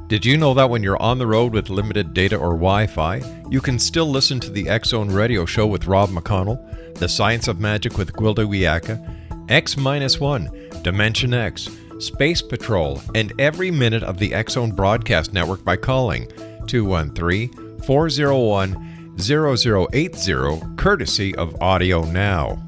Did you know that when you're on the road with limited data or Wi-Fi, you can still listen to the X-Zone Radio Show with Rob McConnell, The Science of Magic with Gwilda Wiyaka, X-1, Dimension X, Space Patrol, and every minute of the X-Zone Broadcast Network by calling 213-401-0080, courtesy of Audio Now.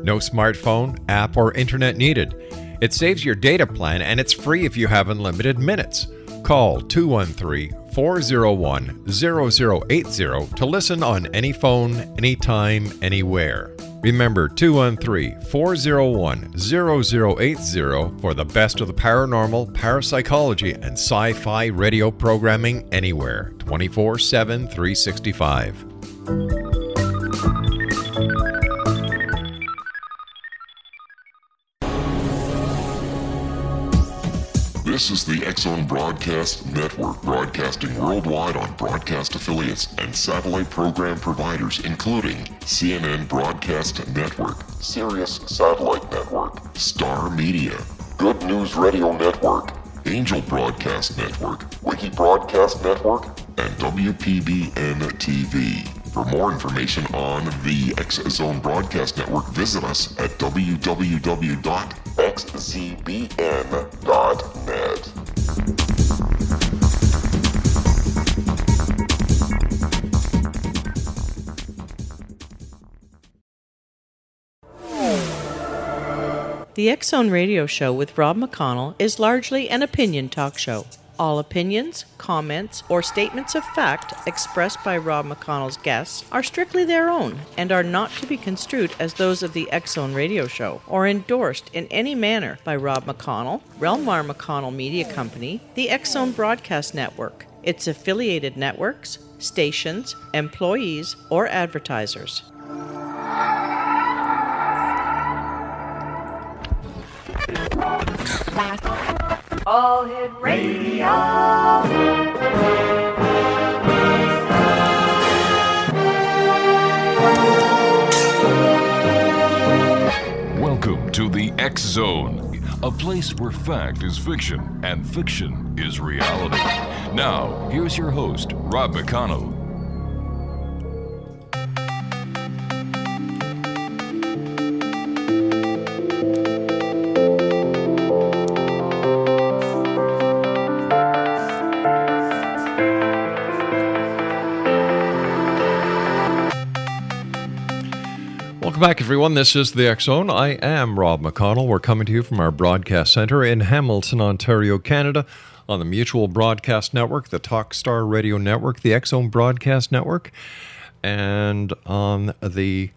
No smartphone, app, or internet needed. It saves your data plan and it's free if you have unlimited minutes. Call 213-401-0080 to listen on any phone, anytime, anywhere. Remember 213-401-0080 for the best of the paranormal, parapsychology, and sci-fi radio programming anywhere, 24/7, 365. This is the X-Zone Broadcast Network, broadcasting worldwide on broadcast affiliates and satellite program providers, including CNN Broadcast Network, Sirius Satellite Network, Star Media, Good News Radio Network, Angel Broadcast Network, Wiki Broadcast Network, and WPBN TV. For more information on the X-Zone Broadcast Network, visit us at www.xzbn.net. The X-Zone Radio Show with Rob McConnell is largely an opinion talk show. All opinions, comments, or statements of fact expressed by Rob McConnell's guests are strictly their own and are not to be construed as those of the X-Zone Radio Show or endorsed in any manner by Rob McConnell, Relmar McConnell Media Company, the X-Zone Broadcast Network, its affiliated networks, stations, employees, or advertisers. All Hit Radio. Welcome to the X-Zone, a place where fact is fiction and fiction is reality. Now, here's your host, Rob McConnell. Welcome back, everyone. This is the X-Zone. I am Rob McConnell. We're coming to you from our broadcast center in Hamilton, Ontario, Canada, on the Mutual Broadcast Network, the Talkstar Radio Network, the X-Zone Broadcast Network, and on the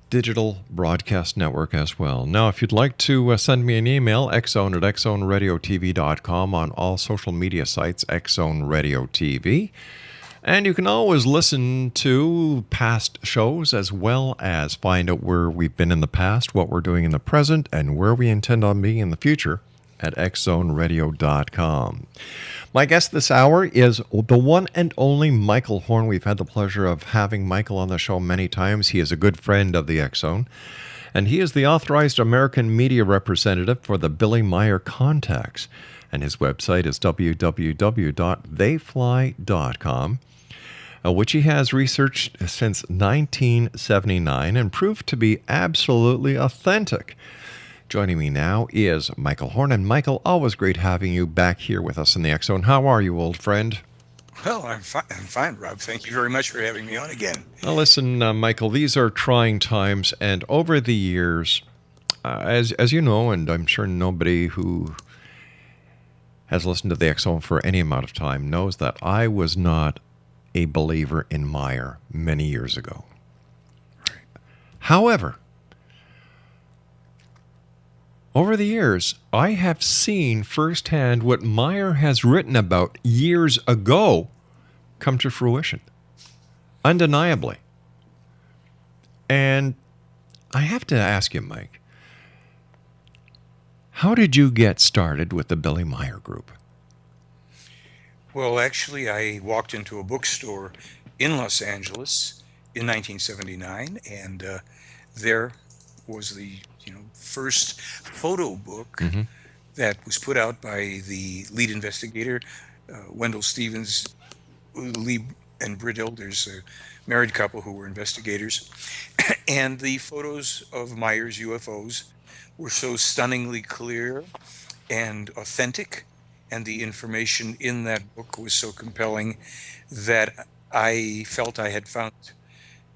Digital Broadcast Network as well. Now, if you'd like to send me an email, xzone at xzoneradiotv.com, on all social media sites, X-Zone Radio TV. And you can always listen to past shows as well as find out where we've been in the past, what we're doing in the present, and where we intend on being in the future at xzoneradio.com. My guest this hour is the one and only Michael Horn. We've had the pleasure of having Michael on the show many times. He is a good friend of the X-Zone, and he is the authorized American media representative for the Billy Meier Contacts. And his website is www.theyfly.com. Which he has researched since 1979 and proved to be absolutely authentic. Joining me now is Michael Horn. And Michael, always great having you back here with us in the X-Zone. How are you, old friend? Well, I'm fine, Rob. Thank you very much for having me on again. Now listen, Michael, these are trying times, and over the years, as you know, and I'm sure nobody who has listened to the X-Zone for any amount of time knows that I was not a believer in Meier many years ago. Right. However, over the years, I have seen firsthand what Meier has written about years ago come to fruition, undeniably. And I have to ask you, Mike, how did you get started with the Billy Meier Group? Well, actually, I walked into a bookstore in Los Angeles in 1979, and there was the first photo book that was put out by the lead investigator, Wendell Stevens, Lee and Britt Elders, a married couple who were investigators. And the photos of Meier's UFOs were so stunningly clear and authentic, and the information in that book was so compelling that I felt I had found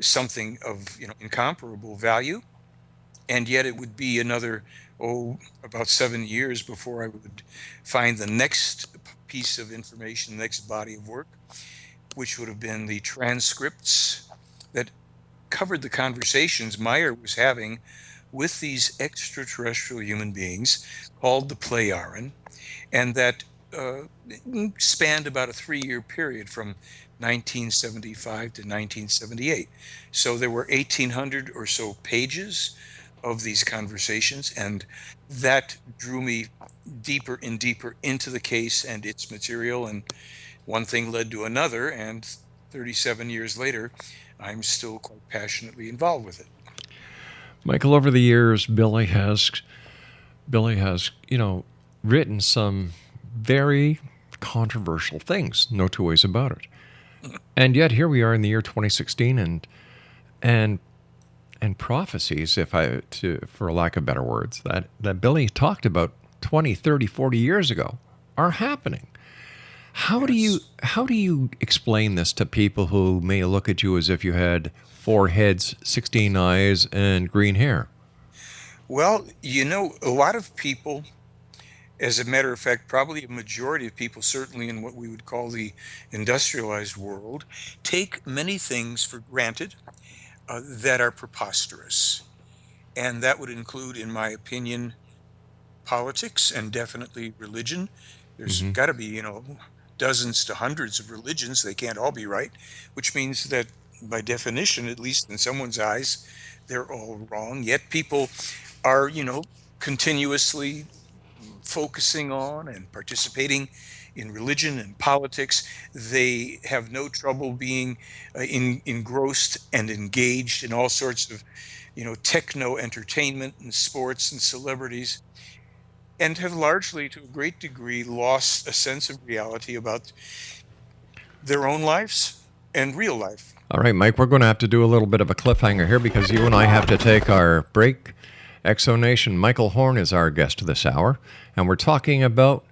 something of incomparable value. And yet it would be another about 7 years before I would find the next piece of information, the next body of work, which would have been the transcripts that covered the conversations Meier was having with these extraterrestrial human beings called the Pleiaren, and that spanned about a 3-year period from 1975 to 1978. So there were 1,800 or so pages of these conversations, and that drew me deeper and deeper into the case and its material, and one thing led to another, and 37 years later, I'm still quite passionately involved with it. Michael, over the years, Billy has, written some very controversial things. No two ways about it. And yet here we are in the year 2016, and prophecies, for lack of better words, that Billy talked about 20, 30, 40 years ago are happening. How do you explain this to people who may look at you as if you had 4 heads, 16 eyes, and green hair? Well, a lot of people, as a matter of fact, probably a majority of people, certainly in what we would call the industrialized world, take many things for granted that are preposterous. And that would include, in my opinion, politics and definitely religion. There's got to be, dozens to hundreds of religions. They can't all be right, which means that by definition, at least in someone's eyes, they're all wrong. Yet people are, continuously focusing on and participating in religion and politics. They have no trouble being engrossed and engaged in all sorts of, techno entertainment and sports and celebrities, and have largely, to a great degree, lost a sense of reality about their own lives and real life. All right, Mike, we're going to have to do a little bit of a cliffhanger here because you and I have to take our break. Exonation Michael Horn is our guest this hour, and we're talking about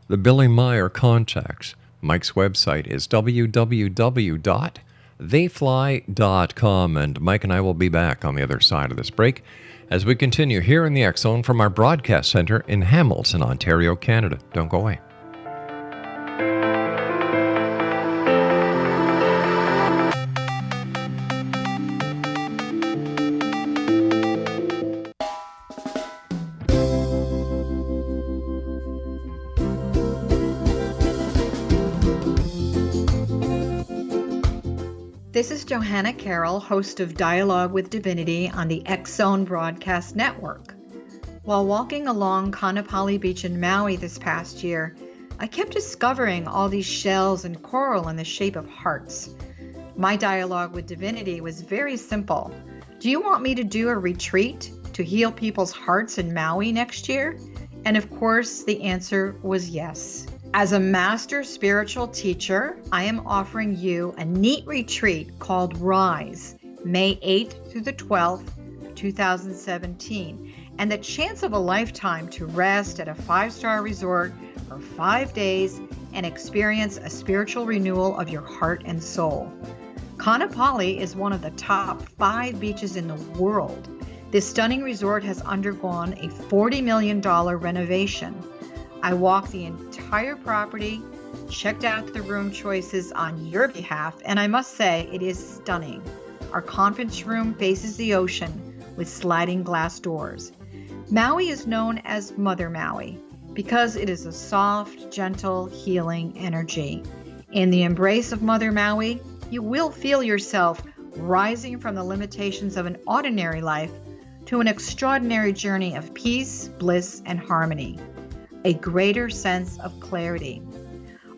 the Billy Meier contacts. Mike's website is www.theyfly.com, and Mike and I will be back on the other side of this break as we continue here in the X Zone from our broadcast center in Hamilton, Ontario, Canada. Don't go away. This is Johanna Carroll, host of Dialogue with Divinity on the X Zone Broadcast Network. While walking along Kaanapali Beach in Maui this past year, I kept discovering all these shells and coral in the shape of hearts. My dialogue with Divinity was very simple. Do you want me to do a retreat to heal people's hearts in Maui next year? And of course, the answer was yes. As a master spiritual teacher, I am offering you a neat retreat called Rise, May 8th through the 12th, 2017, and the chance of a lifetime to rest at a 5-star resort for 5 days and experience a spiritual renewal of your heart and soul. Kaanapali is one of the top 5 beaches in the world. This stunning resort has undergone a $40 million renovation. I walked the entire property, checked out the room choices on your behalf, and I must say it is stunning. Our conference room faces the ocean with sliding glass doors. Maui is known as Mother Maui because it is a soft, gentle, healing energy. In the embrace of Mother Maui, you will feel yourself rising from the limitations of an ordinary life to an extraordinary journey of peace, bliss, and harmony. A greater sense of clarity.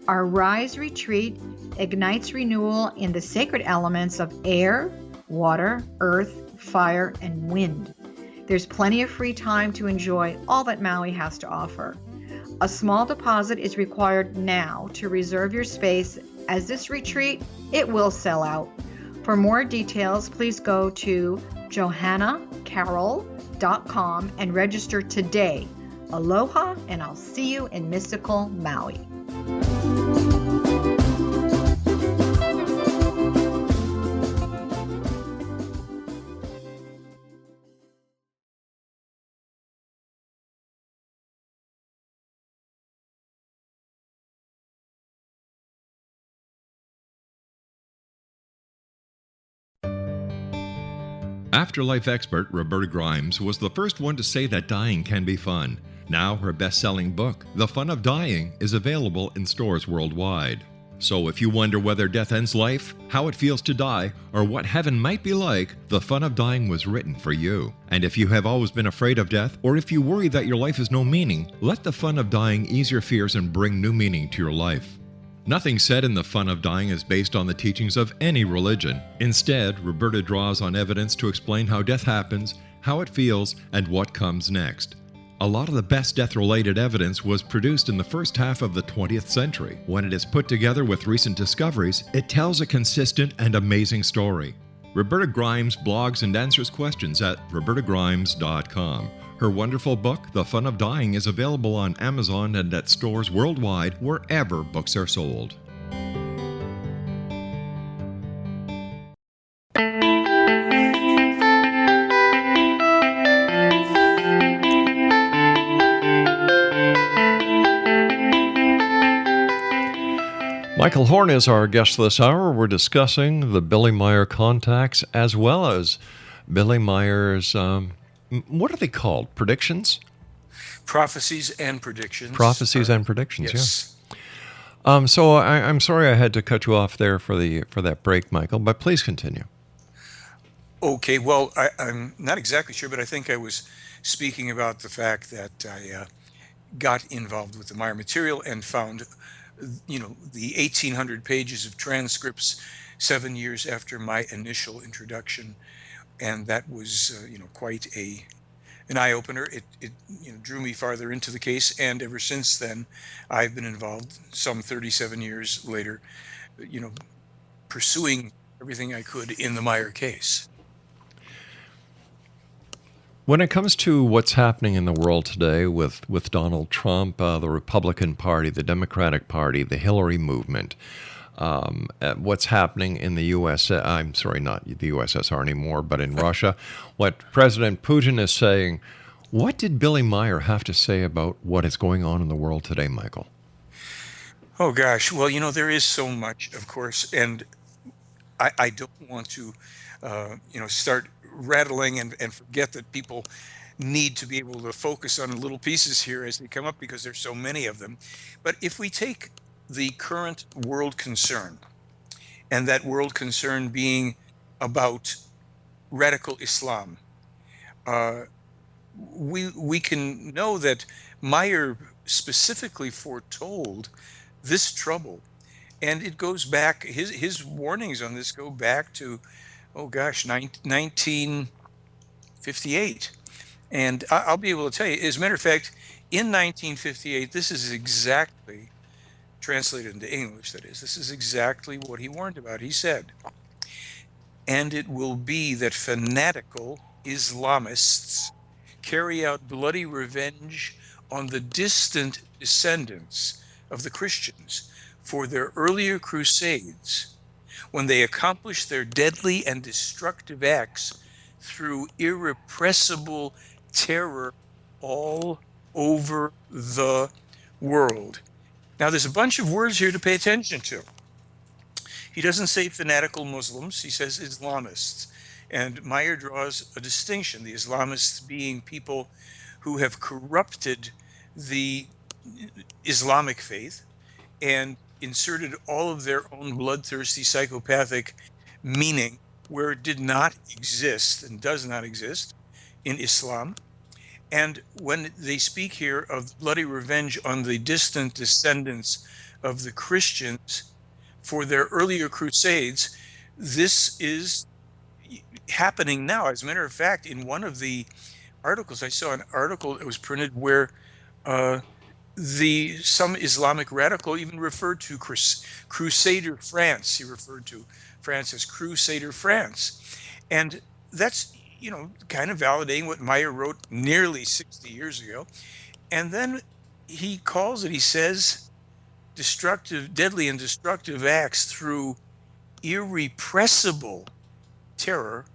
Our Rise retreat ignites renewal in the sacred elements of air, water, earth, fire, and wind. There's plenty of free time to enjoy all that Maui has to offer. A small deposit is required now to reserve your space, as this retreat, it will sell out. For more details, please go to johannacarroll.com and register today. Aloha, and I'll see you in mystical Maui. Afterlife expert Roberta Grimes was the first one to say that dying can be fun. Now her best-selling book, The Fun of Dying, is available in stores worldwide. So if you wonder whether death ends life, how it feels to die, or what heaven might be like, The Fun of Dying was written for you. And if you have always been afraid of death, or if you worry that your life has no meaning, let The Fun of Dying ease your fears and bring new meaning to your life. Nothing said in The Fun of Dying is based on the teachings of any religion. Instead, Roberta draws on evidence to explain how death happens, how it feels, and what comes next. A lot of the best death-related evidence was produced in the first half of the 20th century. When it is put together with recent discoveries, it tells a consistent and amazing story. Roberta Grimes blogs and answers questions at robertagrimes.com. Her wonderful book, The Fun of Dying, is available on Amazon and at stores worldwide wherever books are sold. Michael Horn is our guest this hour. We're discussing the Billy Meier contacts as well as Billy Meier's, what are they called? Predictions? Prophecies and predictions. Prophecies and predictions, yes. Yeah. So I'm sorry I had to cut you off there for that break, Michael, but please continue. Okay, well, I'm not exactly sure, but I think I was speaking about the fact that I got involved with the Meier material and found, the 1,800 pages of transcripts 7 years after my initial introduction, and that was, quite an eye opener. It drew me farther into the case, and ever since then, I've been involved. Some 37 years later, pursuing everything I could in the Meier case. When it comes to what's happening in the world today with Donald Trump, the Republican Party, the Democratic Party, the Hillary movement, what's happening in the USSR, I'm sorry, not the USSR anymore, but in Russia, what President Putin is saying, what did Billy Meier have to say about what is going on in the world today, Michael? Oh, gosh. Well, there is so much, of course, and I don't want to, start rattling and forget that people need to be able to focus on little pieces here as they come up because there's so many of them. But if we take the current world concern, and that world concern being about radical Islam, we can know that Meier specifically foretold this trouble, and it goes back. His warnings on this go back to, 1958, and I'll be able to tell you. As a matter of fact, in 1958, this is exactly translated into English. That is, this is exactly what he warned about. He said, "And it will be that fanatical Islamists carry out bloody revenge on the distant descendants of the Christians for their earlier crusades, when they accomplish their deadly and destructive acts through irrepressible terror all over the world." Now, there's a bunch of words here to pay attention to. He doesn't say fanatical Muslims, he says Islamists. And Meier draws a distinction, the Islamists being people who have corrupted the Islamic faith and inserted all of their own bloodthirsty psychopathic meaning where it did not exist and does not exist in Islam. And when they speak here of bloody revenge on the distant descendants of the Christians for their earlier crusades, this is happening now. As a matter of fact, in one of the articles, I saw an article that was printed where some Islamic radical even referred to Crusader France. He referred to France as Crusader France. And that's, kind of validating what Meier wrote nearly 60 years ago. And then he says, deadly and destructive acts through irrepressible terror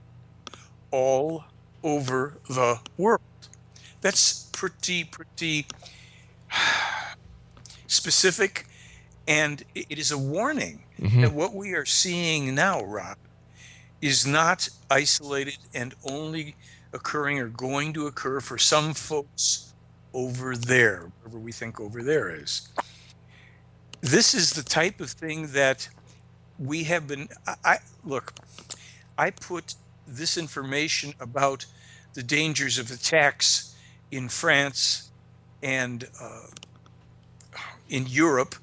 all over the world. That's pretty specific, and it is a warning that what we are seeing now, Rob, is not isolated and only occurring or going to occur for some folks over there, wherever we think over there is. This is the type of thing that we have been. I put this information about the dangers of attacks in France and in Europe,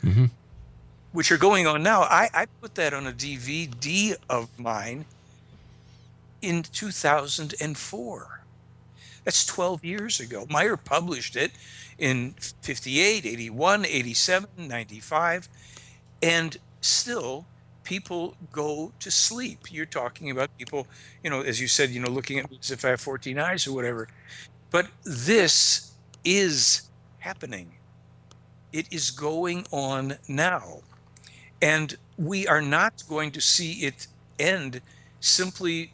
which are going on now. I put that on a DVD of mine in 2004. That's 12 years ago. Meier published it in 58, 81, 87, 95, and still people go to sleep. You're talking about people, as you said, looking at me as if I have 14 eyes or whatever. But this is happening. It is going on now. And we are not going to see it end simply,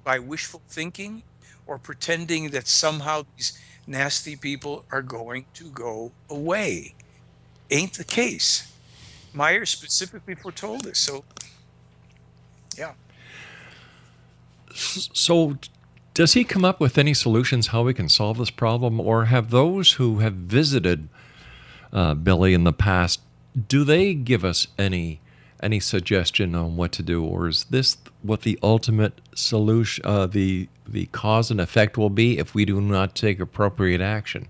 by wishful thinking or pretending that somehow these nasty people are going to go away. Ain't the case. Meier specifically foretold this. So, yeah. So, does he come up with any solutions how we can solve this problem, or have those who have visited Billy in the past, do they give us any suggestion on what to do, or is this what the ultimate solution, the cause and effect will be if we do not take appropriate action?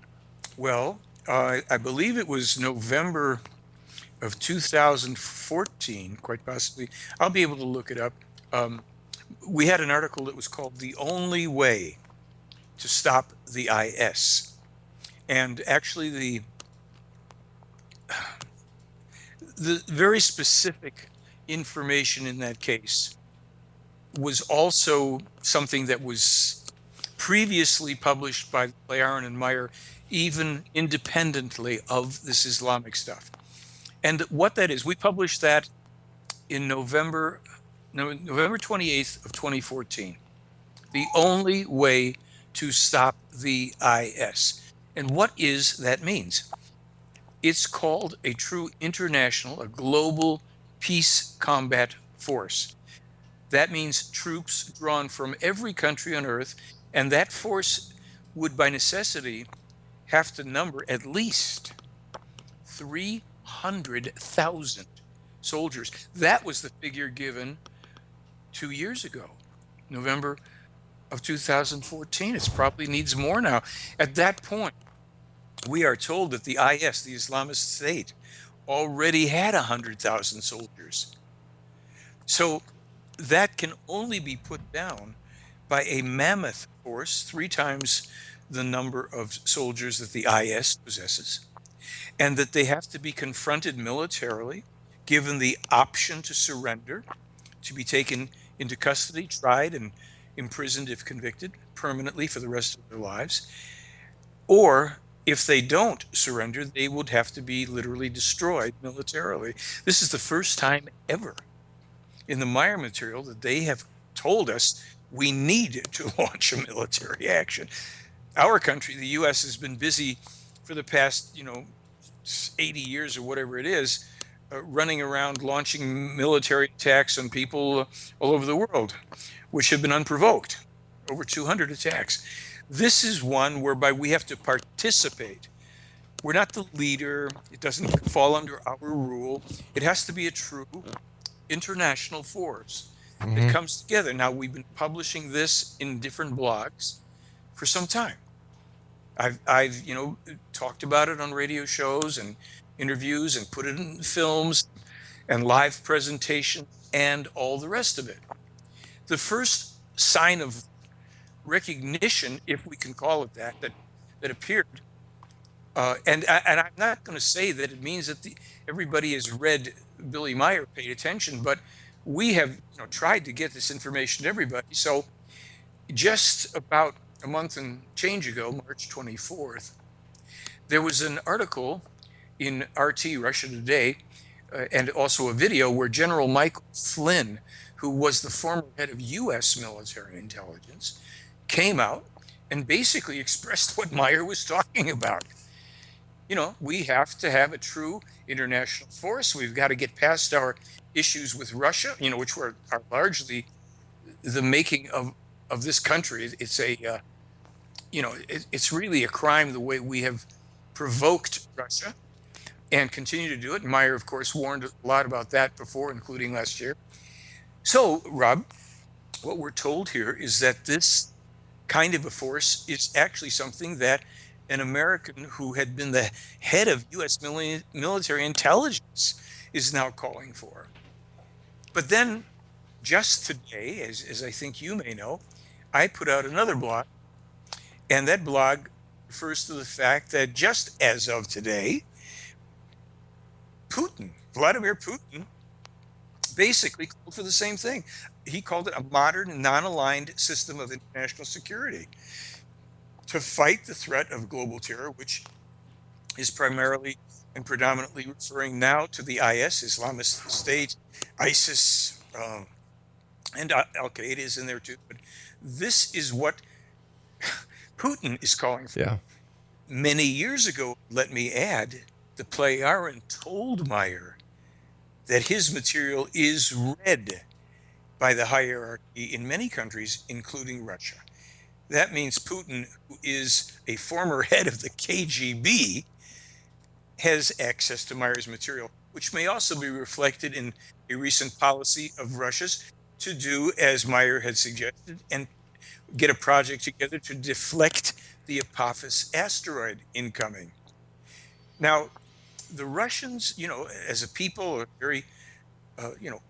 Well, I believe it was November of 2014, quite possibly. I'll be able to look it up. We had an article that was called "The Only Way to Stop the IS," and actually the very specific information in that case was also something that was previously published by Aaron and Meier, even independently of this Islamic stuff. And what that is, we published that in November 28th of 2014. The only way to stop the IS. And what is that means? It's called a true international, a global peace combat force. That means troops drawn from every country on earth, and that force would by necessity have to number at least 300,000 soldiers. That was the figure given 2 years ago, November of 2014. It probably needs more now. At that point, we are told that the IS, the Islamist State, already had 100,000 soldiers. So that can only be put down by a mammoth force, 3 times the number of soldiers that the IS possesses, and that they have to be confronted militarily, given the option to surrender, to be taken into custody, tried, and imprisoned if convicted permanently for the rest of their lives. Or if they don't surrender, they would have to be literally destroyed militarily. This is the first time ever in the Meier material that they have told us we need to launch a military action. Our country, the U.S., has been busy for the past, 80 years or whatever it is, running around launching military attacks on people all over the world, which have been unprovoked. Over 200 attacks. This is one whereby we have to participate. We're not the leader. It doesn't fall under our rule. It has to be a true international force that comes together. Now, we've been publishing this in different blogs for some time. I've talked about it on radio shows and interviews and put it in films and live presentations and all the rest of it. The first sign of recognition, if we can call it that appeared And I'm not going to say that it means that everybody has read Billy Meier, paid attention, but we have tried to get this information to everybody. So just about a month and change ago, March 24th, there was an article in RT, Russia Today, and also a video where General Michael Flynn, who was the former head of U.S. military intelligence, came out and basically expressed what Meier was talking about. We have to have a true international force. We've got to get past our issues with Russia, which are largely the making of this country. It's really a crime the way we have provoked Russia and continue to do it. And Meier, of course, warned a lot about that before, including last year. So, Rob, what we're told here is that this kind of a force is actually something that an American who had been the head of U.S. military intelligence is now calling for. But then, just today, as I think you may know, I put out another blog, and that blog refers to the fact that just as of today, Vladimir Putin, basically called for the same thing. He called it a modern, non-aligned system of international security to fight the threat of global terror, which is primarily and predominantly referring now to the IS, Islamist State, ISIS, and Al-Qaeda is in there too. But this is what Putin is calling for. Yeah. Many years ago, let me add, the play Aaron told Meier that his material is read by the hierarchy in many countries, including Russia. That means Putin, who is a former head of the KGB, has access to Meier's material, which may also be reflected in a recent policy of Russia's to do as Meier had suggested and get a project together to deflect the Apophis asteroid incoming. Now, the Russians, as a people, are very,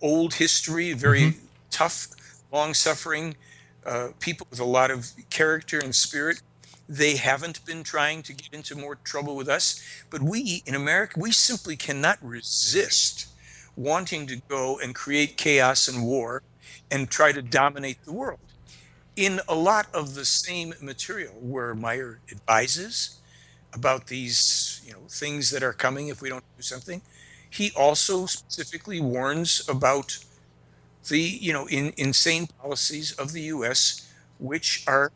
old history, very tough, long-suffering people with a lot of character and spirit. They haven't been trying to get into more trouble with us. But we, in America, we simply cannot resist wanting to go and create chaos and war and try to dominate the world. In a lot of the same material where Meier advises about these, things that are coming if we don't do something, he also specifically warns about the, insane policies of the U.S., which are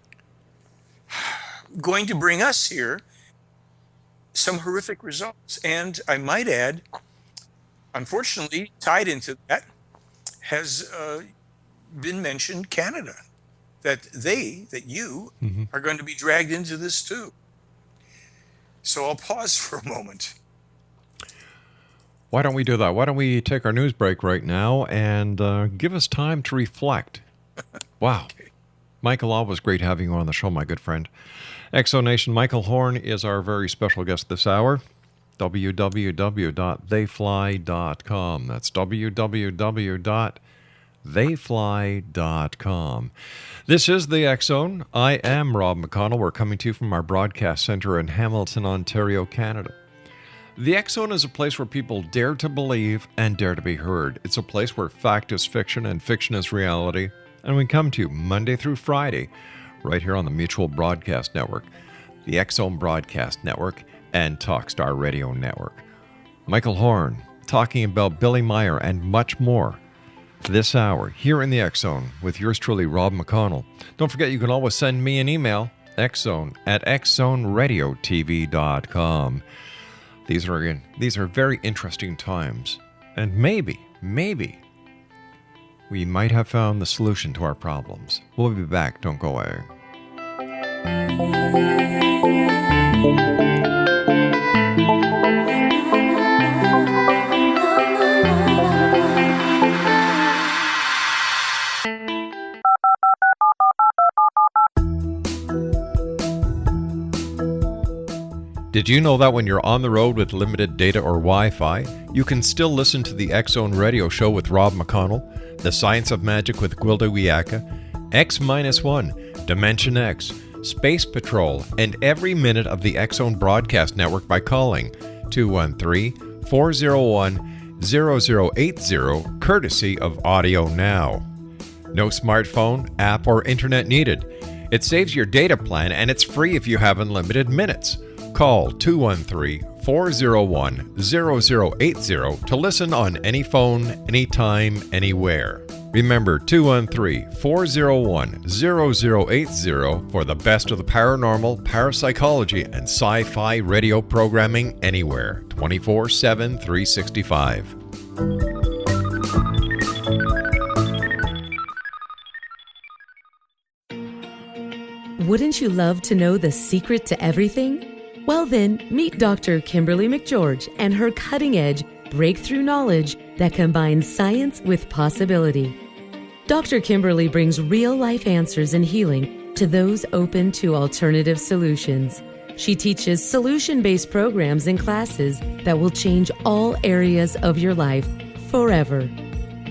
going to bring us here some horrific results. And I might add, unfortunately, tied into that has been mentioned Canada, that you are going to be dragged into this too. So I'll pause for a moment. Why don't we do that? Why don't we take our news break right now and give us time to reflect? Wow. Okay. Michael, always great having you on the show, my good friend. Exonation Michael Horn is our very special guest this hour. www.theyfly.com. That's www.theyfly.com. This is the X Zone. I am Rob McConnell. We're coming to you from our broadcast center in Hamilton, Ontario, Canada. The X Zone is a place where people dare to believe and dare to be heard. It's a place where fact is fiction and fiction is reality. And we come to you Monday through Friday, right here on the Mutual Broadcast Network, the X Zone Broadcast Network, and Talkstar Radio Network. Michael Horn talking about Billy Meier and much more this hour here in the X Zone with yours truly, Rob McConnell. Don't forget, you can always send me an email, xzone@xzoneradiotv.com. These are very interesting times, and maybe we might have found the solution to our problems. We'll be back. Don't go away. Did you know that when you're on the road with limited data or Wi-Fi, you can still listen to the X Zone Radio Show with Rob McConnell, The Science of Magic with Gwilda Wiyaka, X-1, Dimension X, Space Patrol, and every minute of the X-Zone Broadcast Network by calling 213-401-0080, courtesy of Audio Now. No smartphone, app, or internet needed. It saves your data plan and it's free if you have unlimited minutes. Call 213-401-0080 to listen on any phone, anytime, anywhere. Remember 213-401-0080 for the best of the paranormal, parapsychology, and sci-fi radio programming anywhere, 24/7, 365. Wouldn't you love to know the secret to everything? Well then, meet Dr. Kimberly McGeorge and her cutting-edge breakthrough knowledge that combines science with possibility. Dr. Kimberly brings real-life answers and healing to those open to alternative solutions. She teaches solution-based programs and classes that will change all areas of your life forever.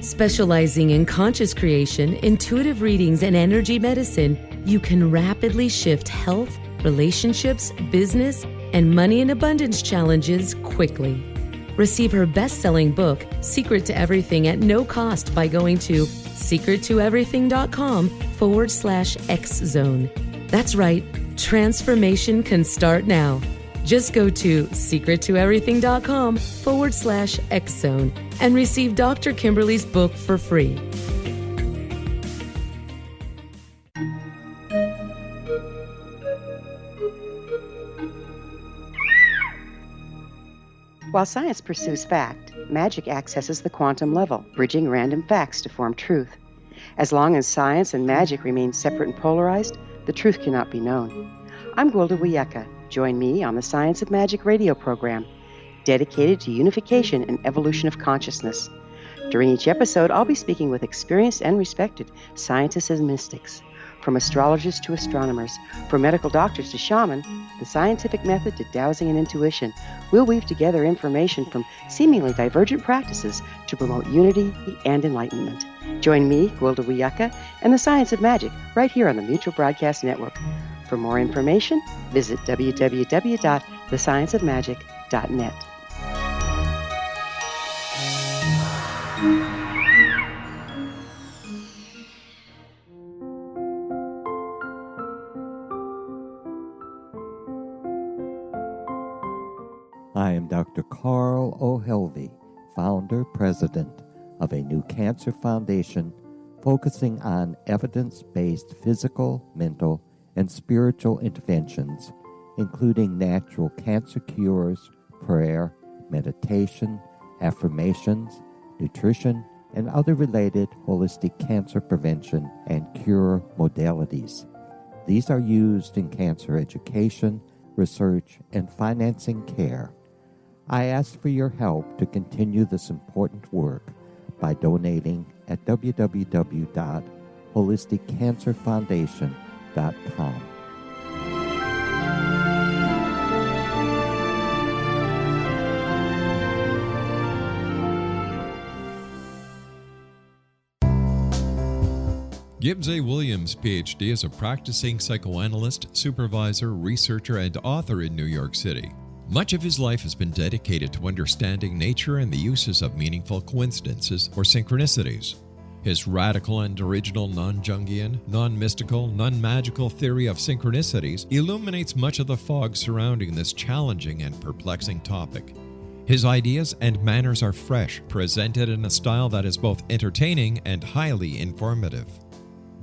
Specializing in conscious creation, intuitive readings, and energy medicine, you can rapidly shift health, relationships, business, and money and abundance challenges quickly. Receive her best-selling book, Secret to Everything, at no cost by going to secrettoeverything.com/X-Zone. That's right, transformation can start now. Just go to secrettoeverything.com/X-Zone and receive Dr. Kimberly's book for free. While science pursues fact, magic accesses the quantum level, bridging random facts to form truth. As long as science and magic remain separate and polarized, the truth cannot be known. I'm Gwilda Wiyaka. Join me on the Science of Magic radio program, dedicated to unification and evolution of consciousness. During each episode, I'll be speaking with experienced and respected scientists and mystics. From astrologers to astronomers, from medical doctors to shaman, the scientific method to dowsing and intuition, we'll weave together information from seemingly divergent practices to promote unity and enlightenment. Join me, Gwilda Wiyaka, and the Science of Magic right here on the Mutual Broadcast Network. For more information, visit www.thescienceofmagic.net. I am Dr. Carl O'Helvey, founder, president of a new cancer foundation focusing on evidence-based physical, mental, and spiritual interventions, including natural cancer cures, prayer, meditation, affirmations, nutrition, and other related holistic cancer prevention and cure modalities. These are used in cancer education, research, and financing care. I ask for your help to continue this important work by donating at www.holisticcancerfoundation.com. Gibbs A. Williams, Ph.D., is a practicing psychoanalyst, supervisor, researcher, and author in New York City. Much of his life has been dedicated to understanding nature and the uses of meaningful coincidences or synchronicities. His radical and original non-Jungian, non-mystical, non-magical theory of synchronicities illuminates much of the fog surrounding this challenging and perplexing topic. His ideas and manners are fresh, presented in a style that is both entertaining and highly informative.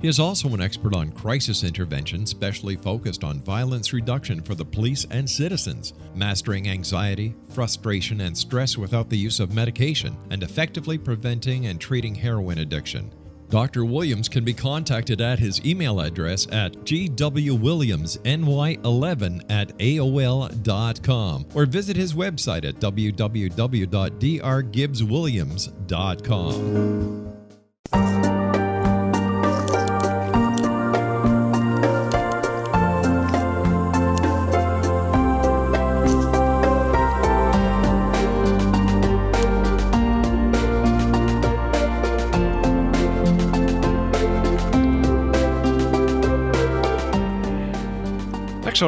He is also an expert on crisis intervention, specially focused on violence reduction for the police and citizens, mastering anxiety, frustration, and stress without the use of medication, and effectively preventing and treating heroin addiction. Dr. Williams can be contacted at his email address at gwwilliamsny11@aol.com or visit his website at www.drgibbswilliams.com.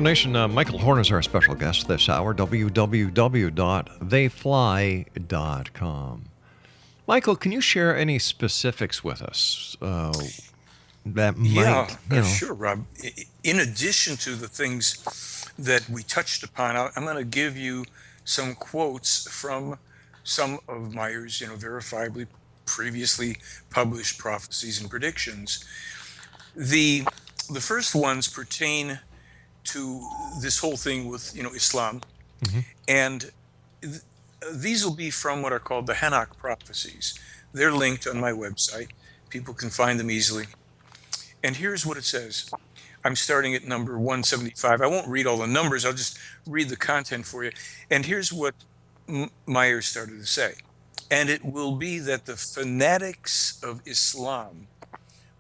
Nation, Michael Horn is our special guest this hour, www.theyfly.com. Michael, can you share any specifics with us that might, Sure, Rob. In addition to the things that we touched upon, I'm going to give you some quotes from some of Meier's, verifiably previously published prophecies and predictions. The first ones pertain to this whole thing with, Islam, and these will be from what are called the Hanok prophecies. They're linked on my website. People can find them easily. And here's what it says. I'm starting at number 175. I won't read all the numbers. I'll just read the content for you. And here's what Meier started to say. And it will be that the fanatics of Islam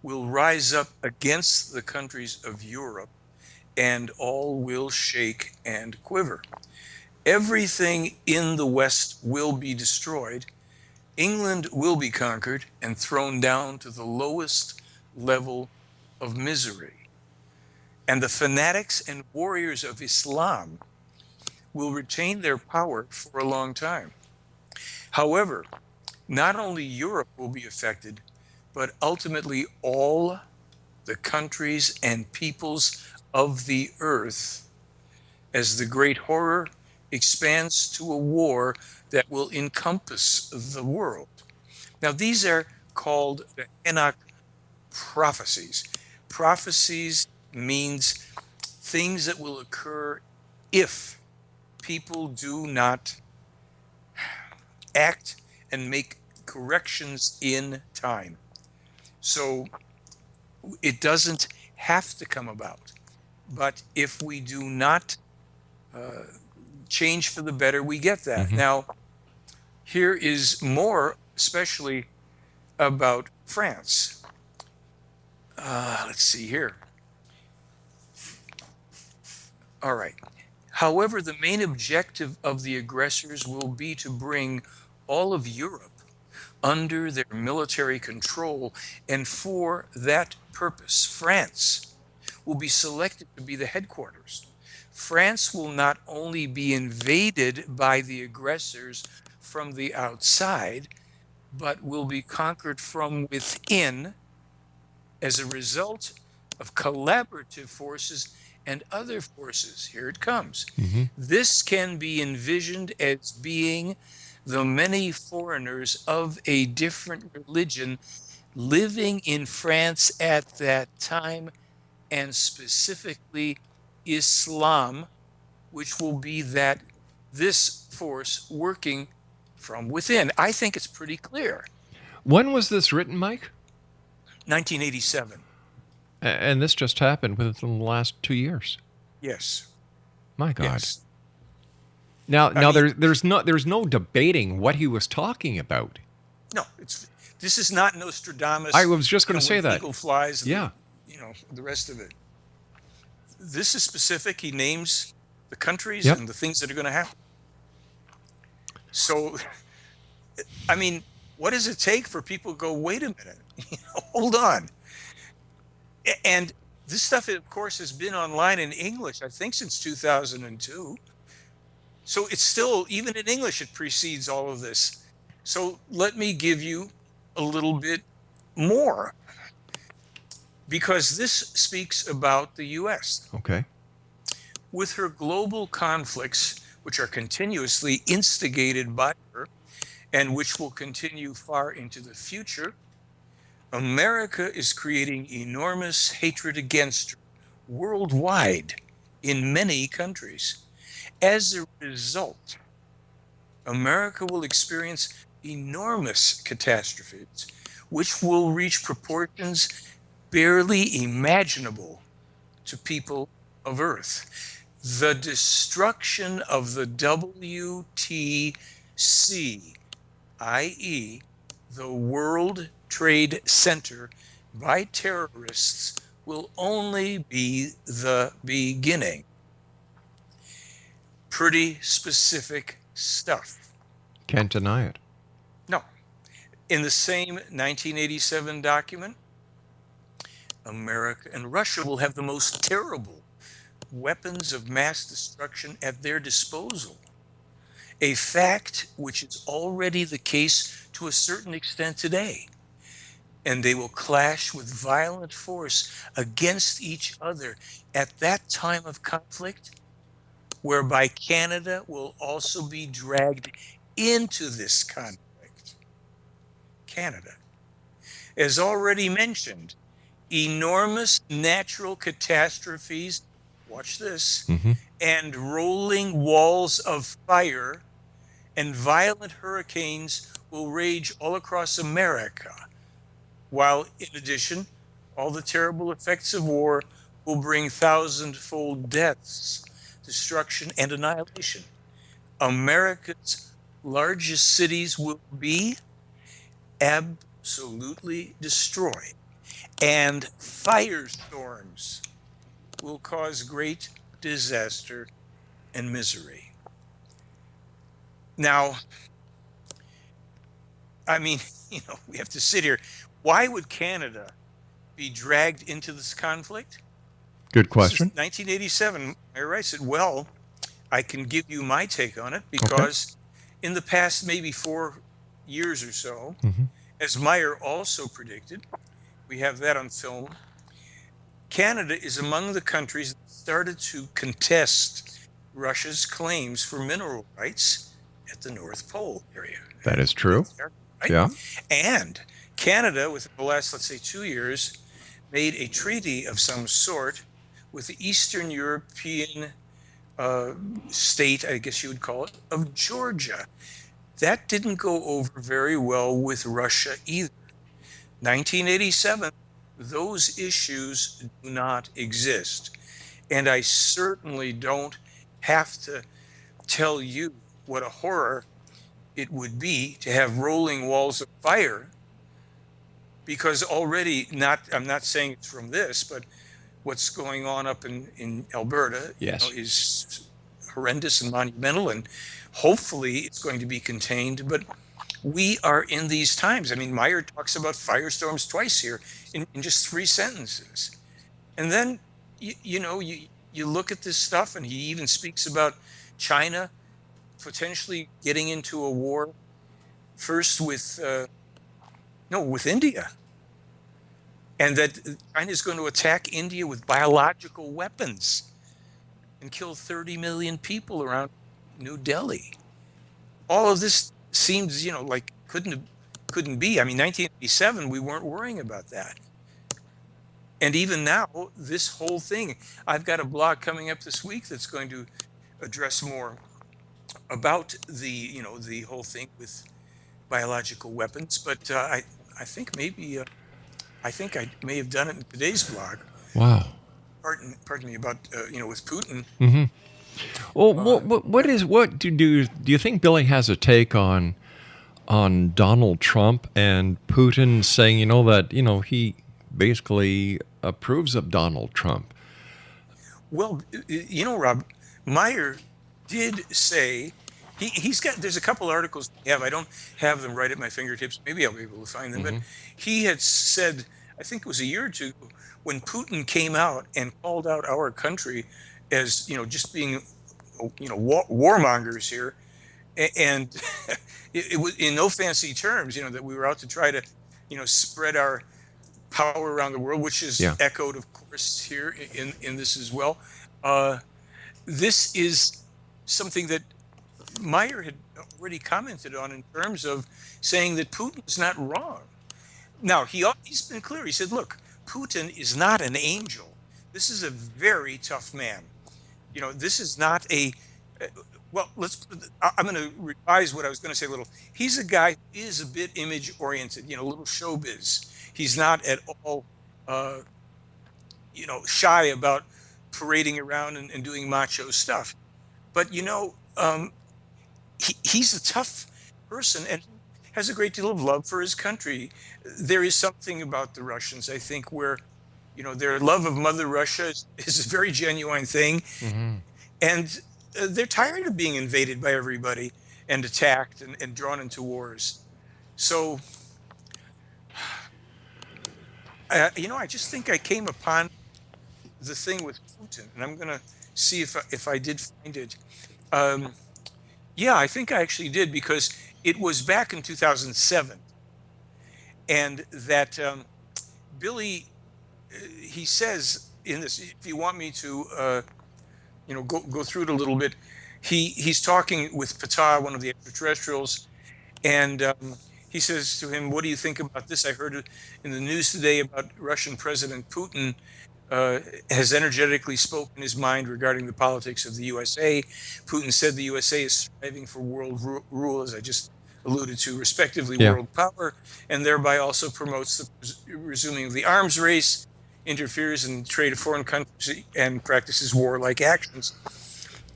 will rise up against the countries of Europe, and all will shake and quiver. Everything in the West will be destroyed. England will be conquered and thrown down to the lowest level of misery. And the fanatics and warriors of Islam will retain their power for a long time. However, not only Europe will be affected, but ultimately all the countries and peoples of the earth, as the great horror expands to a war that will encompass the world. Now, these are called the Enoch prophecies. Prophecies means things that will occur if people do not act and make corrections in time. So it doesn't have to come about. But if we do not change for the better, we get that. Now, here is more, especially about France. Let's see here. All right. However, the main objective of the aggressors will be to bring all of Europe under their military control, and for that purpose, France will be selected to be the headquarters. France will not only be invaded by the aggressors from the outside, but will be conquered from within as a result of collaborative forces and other forces. Here it comes. This can be envisioned as being the many foreigners of a different religion living in France at that time, and specifically Islam, which will be this force working from within. I think it's pretty clear. When was this written, Mike? 1987. And this just happened within the last 2 years. Yes. My God. Yes. Now, there's no debating what he was talking about. No, this is not Nostradamus. I was just going to say that. Eagle flies. Yeah. The rest of it. This is specific. He names the countries and the things that are going to happen. So, I mean, what does it take for people to go, wait a minute, hold on? And this stuff, of course, has been online in English, I think, since 2002. So it's still, even in English, it precedes all of this. So let me give you a little bit more, because this speaks about the U.S. Okay. With her global conflicts, which are continuously instigated by her and which will continue far into the future, America is creating enormous hatred against her worldwide in many countries. As a result, America will experience enormous catastrophes, which will reach proportions barely imaginable to people of Earth. The destruction of the WTC, i.e., the World Trade Center, by terrorists will only be the beginning. Pretty specific stuff. Can't deny it. No. In the same 1987 document, America and Russia will have the most terrible weapons of mass destruction at their disposal, a fact which is already the case to a certain extent today. And they will clash with violent force against each other at that time of conflict, whereby Canada will also be dragged into this conflict. Canada. As already mentioned, enormous natural catastrophes, watch this, and rolling walls of fire and violent hurricanes will rage all across America, while in addition, all the terrible effects of war will bring thousand-fold deaths, destruction, and annihilation. America's largest cities will be absolutely destroyed, and firestorms will cause great disaster and misery. Now, I mean, we have to sit here. Why would Canada be dragged into this conflict? Good This is question. 1987. I said, well, I can give you my take on it because in the past maybe 4 years or so, as Meier also predicted, we have that on film, Canada is among the countries that started to contest Russia's claims for mineral rights at the North Pole area. That is true. Right? Yeah. And Canada, within the last, let's say, 2 years, made a treaty of some sort with the Eastern European state, I guess you would call it, of Georgia. That didn't go over very well with Russia either. 1987, those issues do not exist. And I certainly don't have to tell you what a horror it would be to have rolling walls of fire, because already, I'm not saying it's from this, but what's going on up in Alberta is horrendous and monumental, and hopefully it's going to be contained. But we are in these times. I mean, Meier talks about firestorms twice here in just 3 sentences. And then, you look at this stuff, and he even speaks about China potentially getting into a war first with India. And that China is going to attack India with biological weapons and kill 30 million people around New Delhi. All of this seems, like couldn't be. I mean, 1987, we weren't worrying about that. And even now, this whole thing, I've got a blog coming up this week that's going to address more about the whole thing with biological weapons. But I think maybe I think I may have done it in today's blog. Wow. Pardon me, about with Putin. Well, what do you think Billy has a take on Donald Trump and Putin saying that he basically approves of Donald Trump? Well, Rob, Meier did say there's a couple articles I don't have them right at my fingertips. Maybe I'll be able to find them. But he had said, I think it was a year or two, when Putin came out and called out our country as just being warmongers here, and it was in no fancy terms, that we were out to try to spread our power around the world, which is echoed, of course, here in this as well. This is something that Meier had already commented on in terms of saying that Putin's not wrong. Now, he's been clear. He said, look, Putin is not an angel. This is a very tough man. This is not I'm going to revise what I was going to say a little. He's a guy who is a bit image oriented, a little showbiz. He's not at all, shy about parading around and doing macho stuff. But, he's a tough person and has a great deal of love for his country. There is something about the Russians, I think, where, their love of Mother Russia is a very genuine thing. And they're tired of being invaded by everybody and attacked and drawn into wars. So, I just think I came upon the thing with Putin, and I'm going to see if I did find it. Um, yeah, I think I actually did, because it was back in 2007, and that Billy, he says in this. If you want me to, go through it a little bit, he's talking with Ptah, one of the extraterrestrials, and he says to him, "What do you think about this? I heard it in the news today about Russian President Putin uh, has energetically spoken his mind regarding the politics of the USA. Putin said the USA is striving for world rule, as I just alluded to, respectively Yeah. world power, and thereby also promotes the resuming of the arms race, interferes in trade of foreign countries, and practices warlike actions."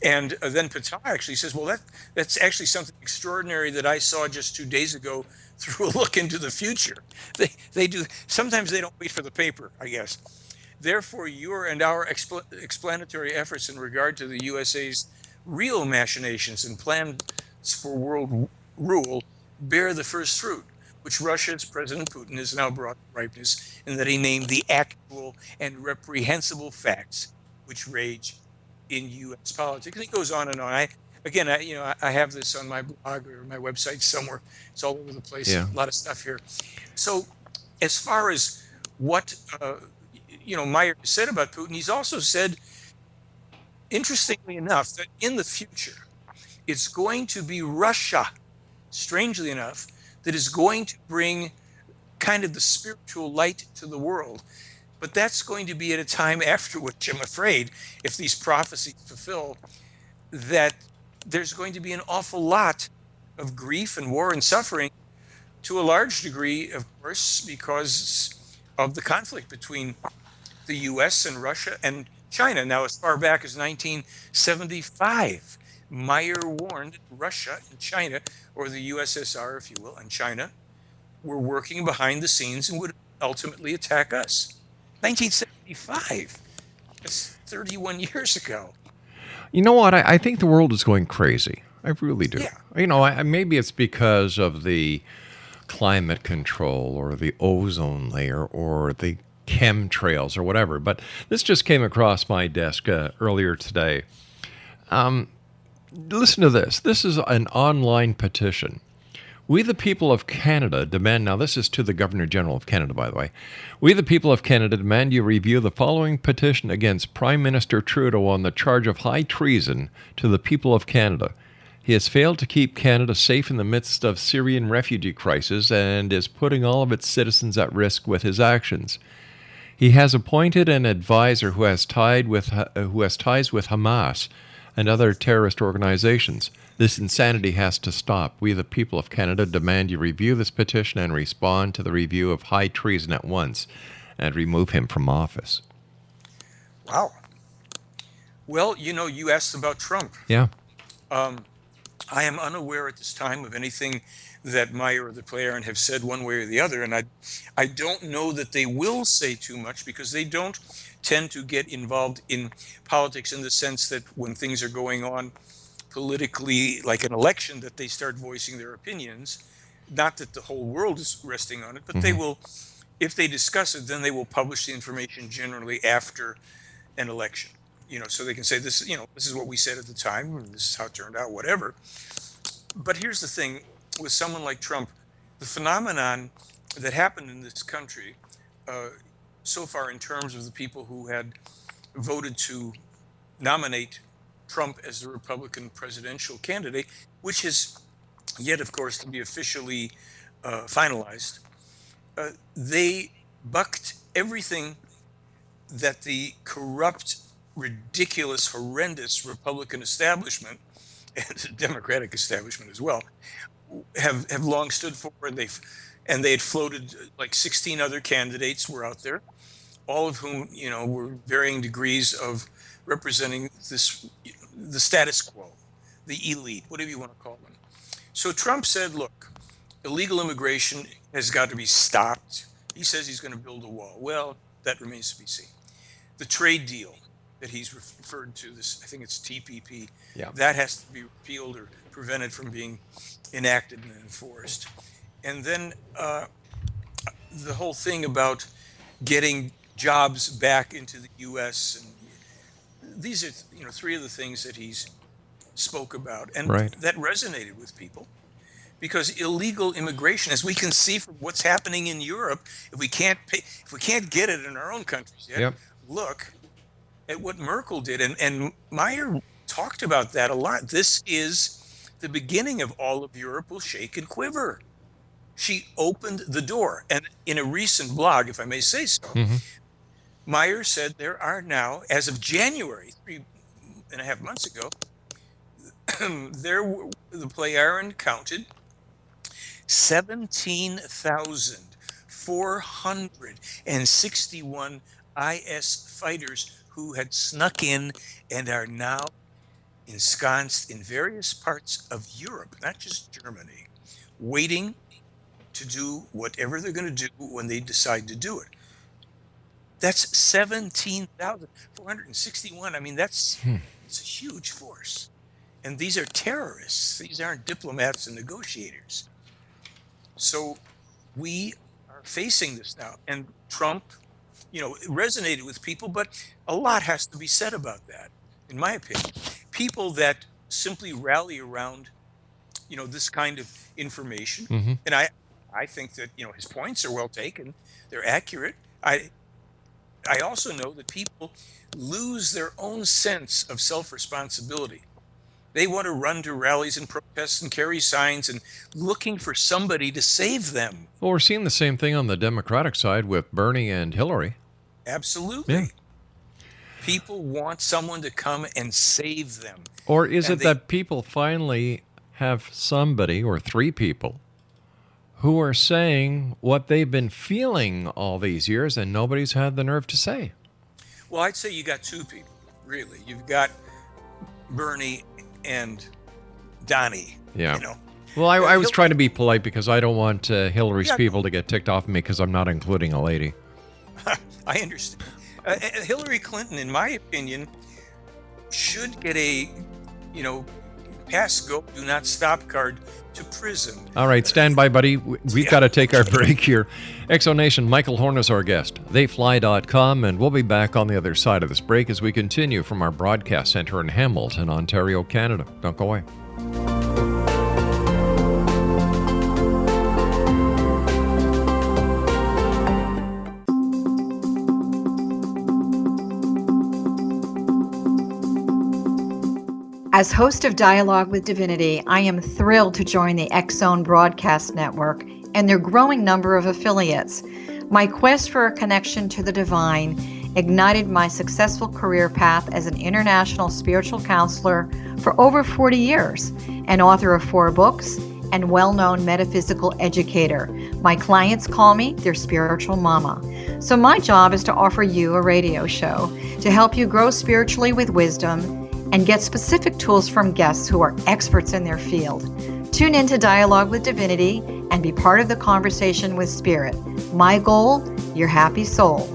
And then Ptah actually says, "Well, that's actually something extraordinary that I saw just 2 days ago through a look into the future." They do. Sometimes they don't wait for the paper, I guess. "Therefore, your and our explanatory efforts in regard to the USA's real machinations and plans for world rule bear the first fruit, which Russia's President Putin has now brought to ripeness, in that he named the actual and reprehensible facts which rage in U.S. politics." And he goes on and on. I have this on my blog or my website somewhere. It's all over the place. Yeah. A lot of stuff here. So, as far as what Meier said about Putin, he's also said, interestingly enough, that in the future, it's going to be Russia, strangely enough, that is going to bring kind of the spiritual light to the world. But that's going to be at a time after which, I'm afraid, if these prophecies fulfill, that there's going to be an awful lot of grief and war and suffering, to a large degree, of course, because of the conflict between the US and Russia and China. Now, as far back as 1975, Meier warned that Russia and China, or the USSR, if you will, and China, were working behind the scenes and would ultimately attack us. 1975. That's 31 years ago. You know what? I think the world is going crazy. I really do. Yeah. Maybe it's because of the climate control or the ozone layer or the chemtrails or whatever. But this just came across my desk earlier today. Listen to this. This is an online petition. "We, the people of Canada, demand," now this is to the Governor General of Canada, by the way. "We, the people of Canada, demand you review the following petition against Prime Minister Trudeau on the charge of high treason to the people of Canada. He has failed to keep Canada safe in the midst of Syrian refugee crisis and is putting all of its citizens at risk with his actions. He has appointed an advisor who has ties with Hamas and other terrorist organizations. This insanity has to stop. We, the people of Canada, demand you review this petition and respond to the review of high treason at once and remove him from office." Wow. Well, you asked about Trump. Yeah. I am unaware at this time of anything that Meier or the Player have said one way or the other, and I don't know that they will say too much, because they don't tend to get involved in politics in the sense that when things are going on politically, like an election, that they start voicing their opinions. Not that the whole world is resting on it, but they will, if they discuss it, then they will publish the information generally after an election. So they can say, this is what we said at the time, and this is how it turned out, whatever. But here's the thing with someone like Trump: the phenomenon that happened in this country so far, in terms of the people who had voted to nominate Trump as the Republican presidential candidate, which is yet, of course, to be officially finalized, they bucked everything that the corrupt, ridiculous, horrendous Republican establishment, and the Democratic establishment as well, have long stood for. And they had floated like 16 other candidates were out there, all of whom were varying degrees of representing the status quo, the elite, whatever you want to call them. So Trump said, "Look, illegal immigration has got to be stopped." He says he's going to build a wall. Well, that remains to be seen. The trade deal that he's referred to, this, I think it's TPP, that has to be repealed or prevented from being enacted and enforced. And then the whole thing about getting jobs back into the U.S. and these are, three of the things that he's spoke about, and Right. that resonated with people. Because illegal immigration, as we can see from what's happening in Europe, if we can't get it in our own countries yet, Yep. look at what Merkel did. And Meier talked about that a lot. This is the beginning of all of Europe will shake and quiver. She opened the door. And in a recent blog, if I may say so, Meier said there are now, as of January, 3.5 months ago, the Plejaren counted 17,461 IS fighters who had snuck in and are now ensconced in various parts of Europe, not just Germany, waiting to do whatever they're going to do when they decide to do it. That's 17,461. I mean, it's a huge force. And these are terrorists. These aren't diplomats and negotiators. So we are facing this now. And Trump, it resonated with people, but a lot has to be said about that, in my opinion. People that simply rally around, this kind of information. And I think that, his points are well taken. They're accurate. I also know that people lose their own sense of self-responsibility. They want to run to rallies and protests and carry signs and looking for somebody to save them. Well, we're seeing the same thing on the Democratic side with Bernie and Hillary. Absolutely. Yeah. People want someone to come and save them. Or is it that people finally have somebody or three people who are saying what they've been feeling all these years and nobody's had the nerve to say? Well, I'd say you got two people, really. You've got Bernie and Donnie. Yeah. Well, I was trying to be polite because I don't want Hillary's people to get ticked off of me because I'm not including a lady. I understand. Hillary Clinton, in my opinion, should get a, pass, go, do not stop card to prison. All right, stand by, buddy. We've got to take our break here. Exonation, Michael Horn is our guest. Theyfly.com, and we'll be back on the other side of this break as we continue from our broadcast center in Hamilton, Ontario, Canada. Don't go away. As host of Dialogue with Divinity, I am thrilled to join the X-Zone Broadcast Network and their growing number of affiliates. My quest for a connection to the divine ignited my successful career path as an international spiritual counselor for over 40 years, an author of 4 books, and well-known metaphysical educator. My clients call me their spiritual mama. So my job is to offer you a radio show to help you grow spiritually with wisdom and get specific tools from guests who are experts in their field. Tune in to Dialogue with Divinity and be part of the conversation with Spirit. My goal, your happy soul.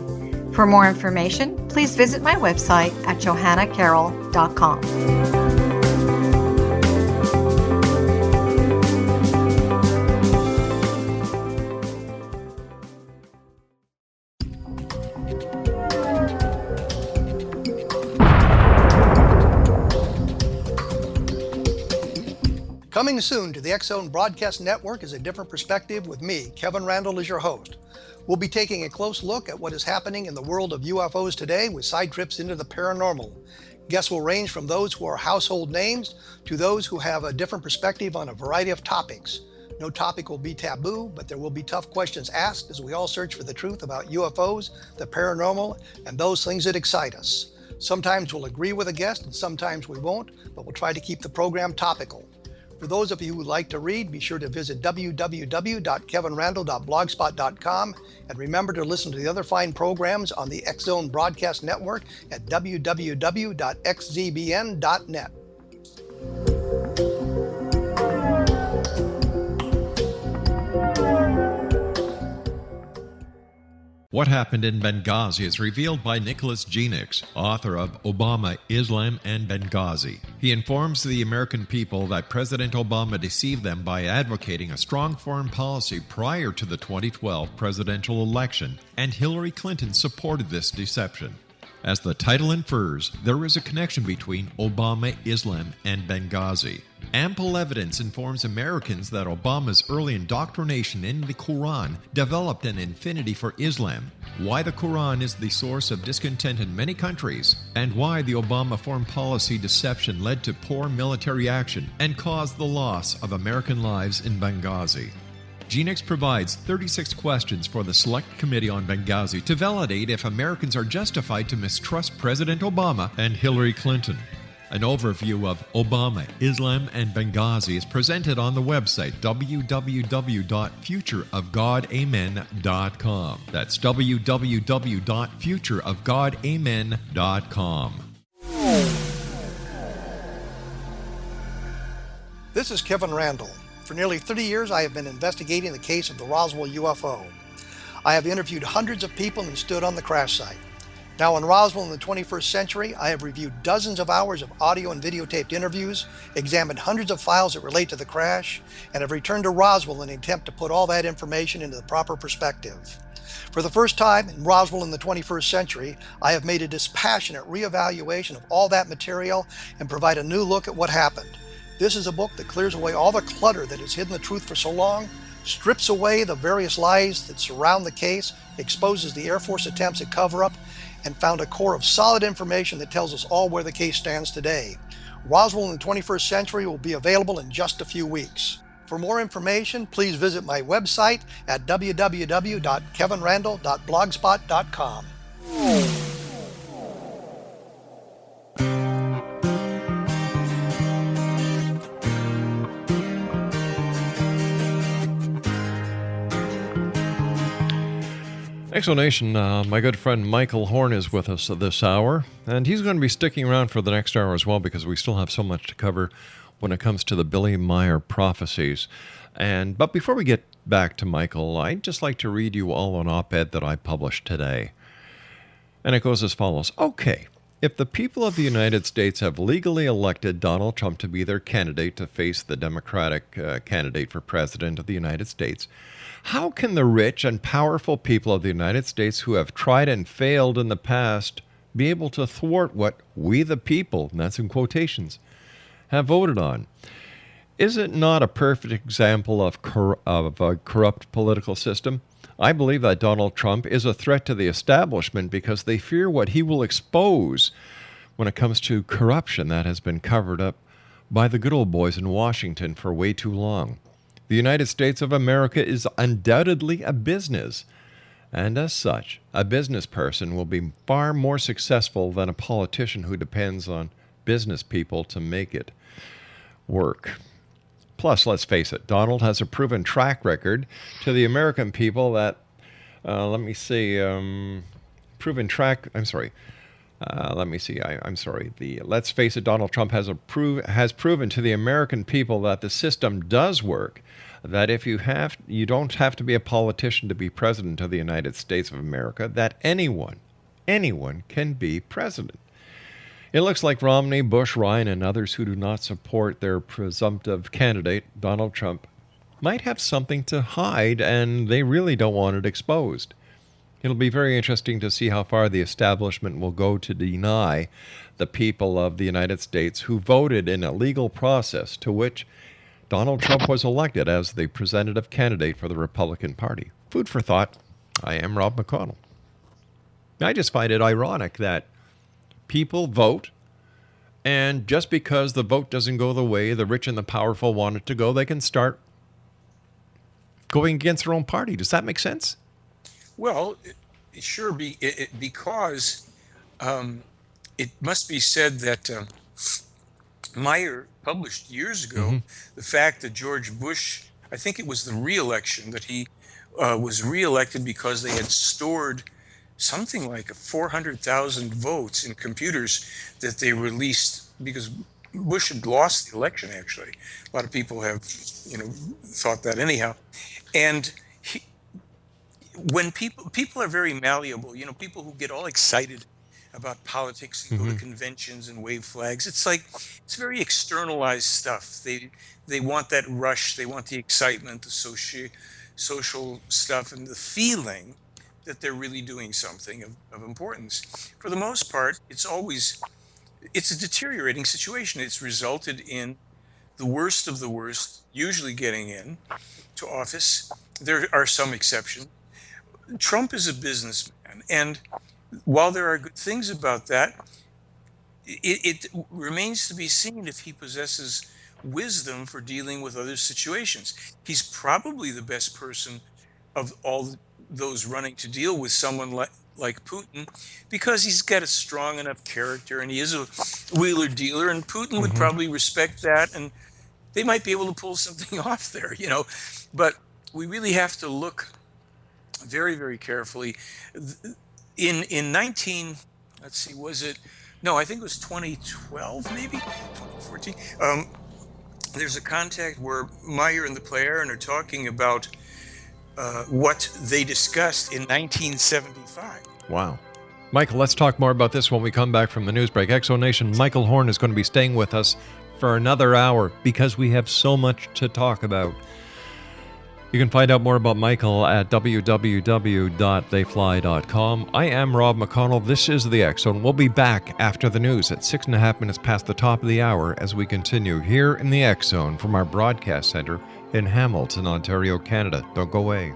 For more information, please visit my website at johannacarroll.com. Coming soon to the X-Zone Broadcast Network is A Different Perspective with me, Kevin Randall, as your host. We'll be taking a close look at what is happening in the world of UFOs today with side trips into the paranormal. Guests will range from those who are household names to those who have a different perspective on a variety of topics. No topic will be taboo, but there will be tough questions asked as we all search for the truth about UFOs, the paranormal, and those things that excite us. Sometimes we'll agree with a guest and sometimes we won't, but we'll try to keep the program topical. For those of you who would like to read, be sure to visit www.kevinrandall.blogspot.com and remember to listen to the other fine programs on the X-Zone Broadcast Network at www.xzbn.net. What Happened in Benghazi is revealed by Nicholas Genix, author of Obama, Islam, and Benghazi. He informs the American people that President Obama deceived them by advocating a strong foreign policy prior to the 2012 presidential election, and Hillary Clinton supported this deception. As the title infers, there is a connection between Obama, Islam, and Benghazi. Ample evidence informs Americans that Obama's early indoctrination in the Quran developed an affinity for Islam, why the Quran is the source of discontent in many countries, and why the Obama foreign policy deception led to poor military action and caused the loss of American lives in Benghazi. GeneX provides 36 questions for the Select Committee on Benghazi to validate if Americans are justified to mistrust President Obama and Hillary Clinton. An overview of Obama, Islam, and Benghazi is presented on the website www.futureofgodamen.com. That's www.futureofgodamen.com. This is Kevin Randall. For nearly 30 years, I have been investigating the case of the Roswell UFO. I have interviewed hundreds of people and stood on the crash site. Now in Roswell in the 21st century, I have reviewed dozens of hours of audio and videotaped interviews, examined hundreds of files that relate to the crash, and have returned to Roswell in an attempt to put all that information into the proper perspective. For the first time in Roswell in the 21st century, I have made a dispassionate reevaluation of all that material and provide a new look at what happened. This is a book that clears away all the clutter that has hidden the truth for so long, strips away the various lies that surround the case, exposes the Air Force attempts at cover-up, and found a core of solid information that tells us all where the case stands today. Roswell in the 21st century will be available in just a few weeks. For more information, please visit my website at www.kevinrandall.blogspot.com. Explanation, my good friend Michael Horn is with us this hour, and he's going to be sticking around for the next hour as well because we still have so much to cover when it comes to the Billy Meier prophecies. But before we get back to Michael, I'd just like to read you all an op-ed that I published today. And it goes as follows. Okay, if the people of the United States have legally elected Donald Trump to be their candidate to face the Democratic candidate for president of the United States, how can the rich and powerful people of the United States who have tried and failed in the past be able to thwart what we the people, and that's in quotations, have voted on? Is it not a perfect example of a corrupt political system? I believe that Donald Trump is a threat to the establishment because they fear what he will expose when it comes to corruption that has been covered up by the good old boys in Washington for way too long. The United States of America is undoubtedly a business, and as such, a business person will be far more successful than a politician who depends on business people to make it work. Plus, let's face it, Donald has a proven track record to the American people that, let's face it, Donald Trump has proven to the American people that the system does work, that if you don't have to be a politician to be president of the United States of America, that anyone can be president. It looks like Romney, Bush, Ryan, and others who do not support their presumptive candidate, Donald Trump, might have something to hide, and they really don't want it exposed. It'll be very interesting to see how far the establishment will go to deny the people of the United States who voted in a legal process to which Donald Trump was elected as the representative candidate for the Republican Party. Food for thought. I am Rob McConnell. I just find it ironic that people vote, and just because the vote doesn't go the way the rich and the powerful want it to go, they can start going against their own party. Does that make sense? Well, sure, because it must be said that Meier published years ago the fact that George Bush, I think it was the re-election, that he was re-elected because they had stored something like 400,000 votes in computers that they released because Bush had lost the election, actually. A lot of people have, thought that anyhow. And when people are very malleable, people who get all excited about politics and go to conventions and wave flags, it's very externalized stuff. They want that rush, they want the excitement, the social stuff, and the feeling that they're really doing something of importance. For the most part, it's a deteriorating situation. It's resulted in the worst of the worst usually getting in to office. There are some exceptions. Trump is a businessman, and while there are good things about that, it remains to be seen if he possesses wisdom for dealing with other situations. He's probably the best person of all those running to deal with someone like Putin, because he's got a strong enough character and he is a wheeler dealer, and Putin would probably respect that, and they might be able to pull something off there, But we really have to look very, very carefully. In 19, let's see, was it? No, I think it was 2012, maybe 2014. There's a contact where Meier and the player are talking about what they discussed in 1975. Wow. Michael, let's talk more about this when we come back from the news break. Exo Nation, Michael Horn is going to be staying with us for another hour because we have so much to talk about. You can find out more about Michael at www.theyfly.com. I am Rob McConnell. This is The X Zone. We'll be back after the news at 6.5 minutes past the top of the hour as we continue here in The X Zone from our broadcast center in Hamilton, Ontario, Canada. Don't go away.